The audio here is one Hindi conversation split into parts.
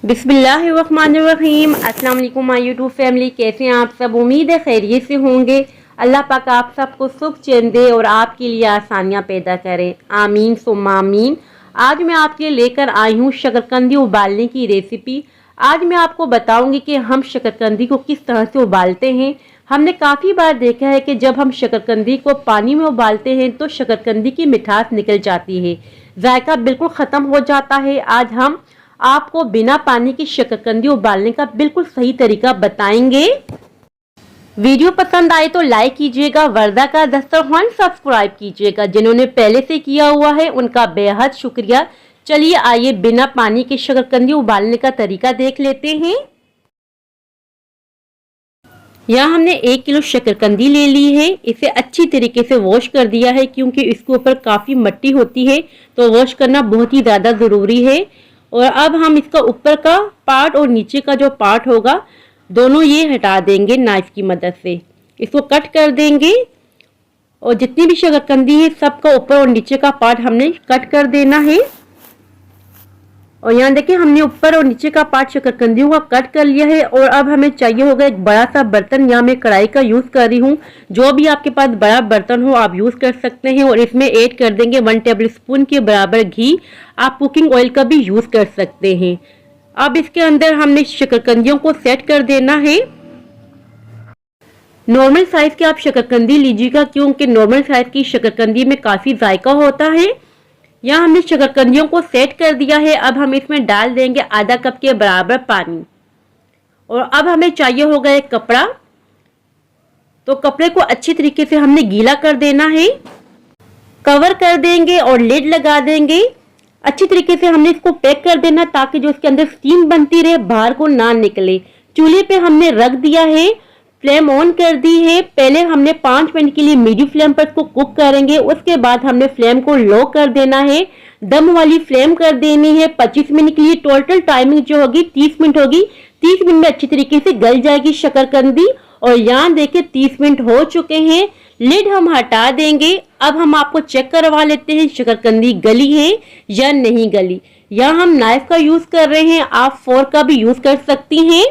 बिस्मिल्लाहिर्रहमानिर्रहीम। अस्सलाम वालेकुम माय यूट्यूब फैमिली, कैसे हैं आप सब? उम्मीद है खैरियत से होंगे। अल्लाह पाक आप सबको सुख चैन दे और आपके लिए आसानियां पैदा करें, आमीन सुम्मा आमीन। आज मैं आपके लिए लेकर आई हूँ शकरकंदी उबालने की रेसिपी। आज मैं आपको बताऊंगी कि हम शकरकंदी को किस तरह से उबालते हैं। हमने काफ़ी बार देखा है कि जब हम शकरकंदी को पानी में उबालते हैं तो शकरकंदी की मिठास निकल जाती है, जायका बिल्कुल ख़त्म हो जाता है। आज हम आपको बिना पानी की शकरकंदी उबालने का बिल्कुल सही तरीका बताएंगे। वीडियो पसंद आए तो लाइक कीजिएगा, वर्दा का दस्तरखान सब्सक्राइब कीजिएगा। जिन्होंने पहले से किया हुआ है उनका बेहद शुक्रिया। चलिए आइए बिना पानी की शकरकंदी उबालने का तरीका देख लेते हैं। यहाँ हमने 1 किलो शकरकंदी ले ली है। इसे अच्छी तरीके से वॉश कर दिया है क्योंकि इसके ऊपर काफ़ी मिट्टी होती है, तो वॉश करना बहुत ही ज़्यादा ज़रूरी है। और अब हम इसका ऊपर का पार्ट और नीचे का जो पार्ट होगा दोनों ये हटा देंगे नाइफ की मदद से। इसको कट कर देंगे और जितनी भी शकरकंदी है सबका ऊपर और नीचे का पार्ट हमने कट कर देना है। और यहाँ देखिए हमने ऊपर और नीचे का पार्ट शकरकंदियों का कट कर लिया है। और अब हमें चाहिए होगा एक बड़ा सा बर्तन। यहाँ मैं कढ़ाई का यूज़ कर रही हूँ, जो भी आपके पास बड़ा बर्तन हो आप यूज़ कर सकते हैं। और इसमें ऐड कर देंगे 1 टेबल स्पून के बराबर घी। आप कुकिंग ऑयल का भी यूज़ कर सकते हैं। अब इसके अंदर हमने शकरकंदियों को सेट कर देना है। नॉर्मल साइज की आप शकरकंदी लीजिएगा क्योंकि नॉर्मल साइज की शकरकंदी में काफ़ी जायका होता है। यहाँ हमने शकरकंदियों को सेट कर दिया है। अब हम इसमें डाल देंगे आधा कप के बराबर पानी। और अब हमें चाहिए होगा एक कपड़ा, तो कपड़े को अच्छी तरीके से हमने गीला कर देना है। कवर कर देंगे और लिड लगा देंगे। अच्छी तरीके से हमने इसको पैक कर देना ताकि जो इसके अंदर स्टीम बनती रहे बाहर को ना निकले। चूल्हे पे हमने रख दिया है, फ्लेम ऑन कर दी है। पहले हमने 5 मिनट के लिए मीडियम फ्लेम पर इसको कुक करेंगे। उसके बाद हमने फ्लेम को लो कर देना है, दम वाली फ्लेम कर देनी है 25 मिनट के लिए। टोटल टाइमिंग जो होगी 30 मिनट होगी। 30 मिनट में अच्छी तरीके से गल जाएगी शकरकंदी। और यहाँ देखिए 30 मिनट हो चुके हैं। लिड हम हटा देंगे। अब हम आपको चेक करवा लेते हैं शकरकंदी गली है या नहीं गली। यहाँ हम नाइफ का यूज कर रहे हैं, आप फोर्क का भी यूज कर सकती हैं।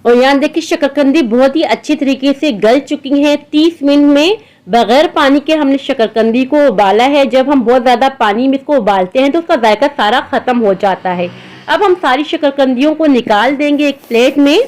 और यहाँ देखिए शकरकंदी बहुत ही अच्छी तरीके से गल चुकी है। 30 मिनट में बगैर पानी के हमने शकरकंदी को उबाला है। जब हम बहुत ज़्यादा पानी में इसको उबालते हैं तो उसका जायका सारा ख़त्म हो जाता है। अब हम सारी शकरकंदियों को निकाल देंगे एक प्लेट में।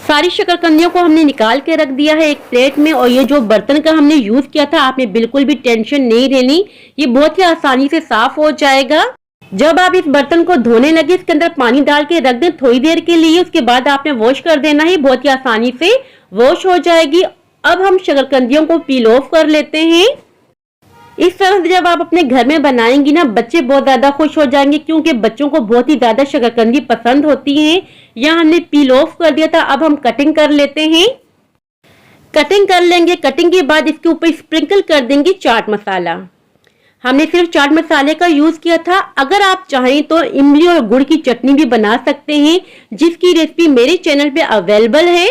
सारी शकरकंदियों को हमने निकाल के रख दिया है एक प्लेट में। और ये जो बर्तन का हमने यूज़ किया था आपने बिल्कुल भी टेंशन नहीं लेनी, ये बहुत ही आसानी से साफ हो जाएगा। जब आप इस बर्तन को धोने लगे इसके अंदर पानी डाल के रख दें थोड़ी देर के लिए, उसके बाद आपने वॉश कर देना है, बहुत ही आसानी से वॉश हो जाएगी। अब हम शकरकंदियों को पील ऑफ कर लेते हैं। इस तरह से जब आप अपने घर में बनाएंगी ना बच्चे बहुत ज़्यादा खुश हो जाएंगे क्योंकि बच्चों को बहुत ही ज़्यादा शकरकंदी पसंद होती है। यहाँ हमने पील ऑफ कर दिया था। अब हम कटिंग कर लेते हैं। कटिंग कर लेंगे। कटिंग के बाद इसके ऊपर स्प्रिंकल कर देंगे चाट मसाला। हमने सिर्फ चाट मसाले का यूज किया था। अगर आप चाहें तो इमली और गुड़ की चटनी भी बना सकते हैं, जिसकी रेसिपी मेरे चैनल पे अवेलेबल है।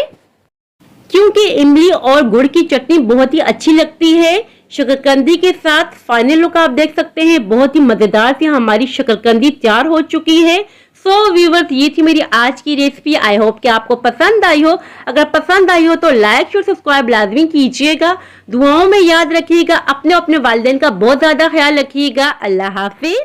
क्योंकि इमली और गुड़ की चटनी बहुत ही अच्छी लगती है शकरकंदी के साथ। फाइनल लुक आप देख सकते हैं, बहुत ही मजेदार सी हमारी शकरकंदी तैयार हो चुकी है। सो व्यूअर्स, ये थी मेरी आज की रेसिपी। आई होप कि आपको पसंद आई हो। अगर पसंद आई हो तो लाइक शेयर सब्सक्राइब लाजमी कीजिएगा। दुआओं में याद रखिएगा। अपने वालिदैन का बहुत ज्यादा ख्याल रखिएगा। अल्लाह हाफिज।